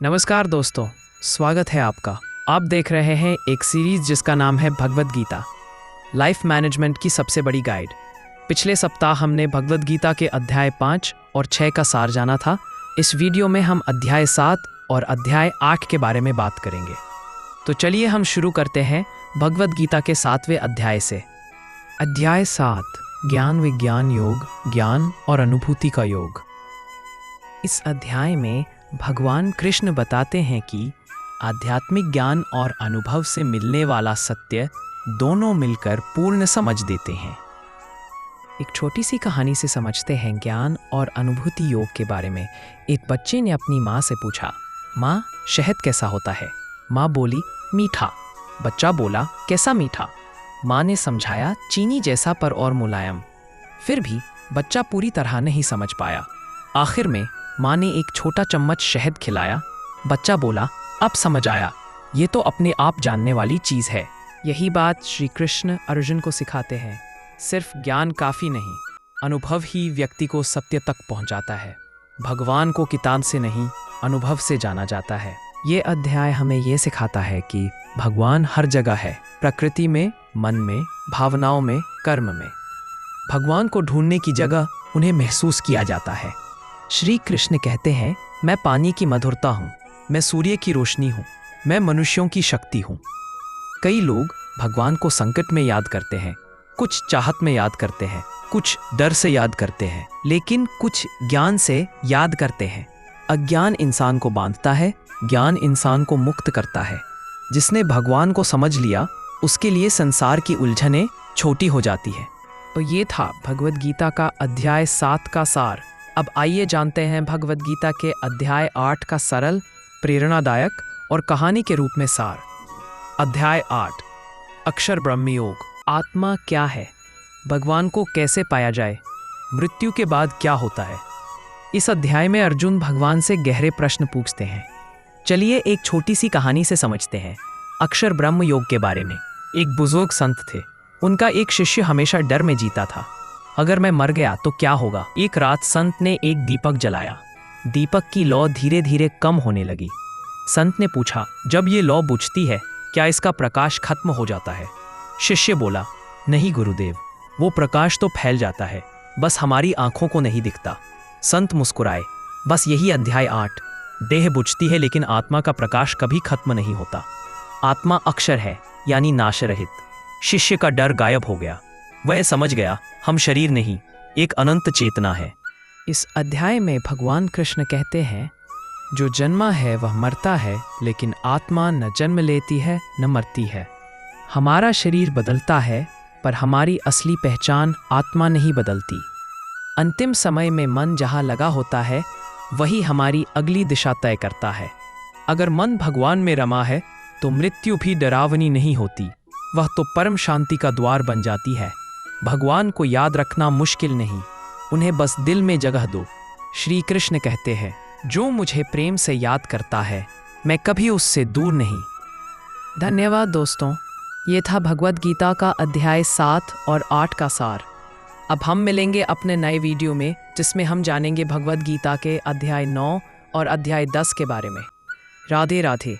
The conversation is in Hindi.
नमस्कार दोस्तों, स्वागत है आपका। आप देख रहे हैं एक सीरीज जिसका नाम है भगवद गीता, लाइफ मैनेजमेंट की सबसे बड़ी गाइड। पिछले सप्ताह हमने भगवद गीता के अध्याय 5 और 6 का सार जाना था। इस वीडियो में हम अध्याय 7 और अध्याय 8 के बारे में बात करेंगे। तो चलिए हम शुरू करते हैं भगवद गीता के 7वें अध्याय से। अध्याय 7, ज्ञान विज्ञान योग, ज्ञान और अनुभूति का योग। इस अध्याय में भगवान कृष्ण बताते हैं कि आध्यात्मिक ज्ञान और अनुभव से मिलने वाला सत्य दोनों मिलकर पूर्ण समझ देते हैं। एक छोटी सी कहानी से समझते हैं ज्ञान और अनुभूति योग के बारे में। एक बच्चे ने अपनी माँ से पूछा, माँ, शहद कैसा होता है? माँ बोली, मीठा। बच्चा बोला, कैसा मीठा? माँ ने समझाया, चीनी जैसा पर और मुलायम। फिर भी बच्चा पूरी तरह नहीं समझ पाया। आखिर में माँ ने एक छोटा चम्मच शहद खिलाया। बच्चा बोला, अब समझ आया, ये तो अपने आप जानने वाली चीज़ है। यही बात श्री कृष्ण अर्जुन को सिखाते हैं। सिर्फ ज्ञान काफ़ी नहीं, अनुभव ही व्यक्ति को सत्य तक पहुँचाता है। भगवान को किताब से नहीं, अनुभव से जाना जाता है। ये अध्याय हमें ये सिखाता है कि भगवान हर जगह है, प्रकृति में, मन में, भावनाओं में, कर्म में। भगवान को ढूंढने की जगह उन्हें महसूस किया जाता है। श्री कृष्ण कहते हैं, मैं पानी की मधुरता हूँ, मैं सूर्य की रोशनी हूँ, मैं मनुष्यों की शक्ति हूँ। कई लोग भगवान को संकट में याद करते हैं, कुछ चाहत में याद करते हैं, कुछ डर से याद करते हैं, लेकिन कुछ ज्ञान से याद करते हैं। अज्ञान इंसान को बांधता है, ज्ञान इंसान को मुक्त करता है। जिसने भगवान को समझ लिया, उसके लिए संसार की उलझनें छोटी हो जाती है। तो ये था भगवद गीता का अध्याय 7 का सार। अब आइए जानते हैं भगवद गीता के अध्याय 8 का सरल, प्रेरणादायक और कहानी के रूप में सार। अध्याय 8, अक्षर ब्रह्म योग। आत्मा क्या है? भगवान को कैसे पाया जाए? मृत्यु के बाद क्या होता है? इस अध्याय में अर्जुन भगवान से गहरे प्रश्न पूछते हैं। चलिए एक छोटी सी कहानी से समझते हैं अक्षर ब्रह्म योग के बारे में। एक बुजुर्ग संत थे। उनका एक शिष्य हमेशा डर में जीता था। अगर मैं मर गया तो क्या होगा? एक रात संत ने एक दीपक जलाया। दीपक की लौ धीरे धीरे कम होने लगी। संत ने पूछा, जब ये लौ बुझती है, क्या इसका प्रकाश खत्म हो जाता है? शिष्य बोला, नहीं गुरुदेव, वो प्रकाश तो फैल जाता है, बस हमारी आंखों को नहीं दिखता। संत मुस्कुराए, बस यही अध्याय 8। देह बुझती है लेकिन आत्मा का प्रकाश कभी खत्म नहीं होता। आत्मा अक्षर है, यानी नाश रहित। शिष्य का डर गायब हो गया। वह समझ गया, हम शरीर नहीं, एक अनंत चेतना है। इस अध्याय में भगवान कृष्ण कहते हैं, जो जन्मा है वह मरता है, लेकिन आत्मा न जन्म लेती है न मरती है। हमारा शरीर बदलता है, पर हमारी असली पहचान आत्मा नहीं बदलती। अंतिम समय में मन जहाँ लगा होता है, वही हमारी अगली दिशा तय करता है। अगर मन भगवान में रमा है, तो मृत्यु भी डरावनी नहीं होती, वह तो परम शांति का द्वार बन जाती है। भगवान को याद रखना मुश्किल नहीं, उन्हें बस दिल में जगह दो। श्री कृष्ण कहते हैं, जो मुझे प्रेम से याद करता है, मैं कभी उससे दूर नहीं। धन्यवाद दोस्तों, ये था भगवद गीता का अध्याय 7 और 8 का सार। अब हम मिलेंगे अपने नए वीडियो में, जिसमें हम जानेंगे भगवद गीता के अध्याय 9 और अध्याय 10 के बारे में। राधे राधे।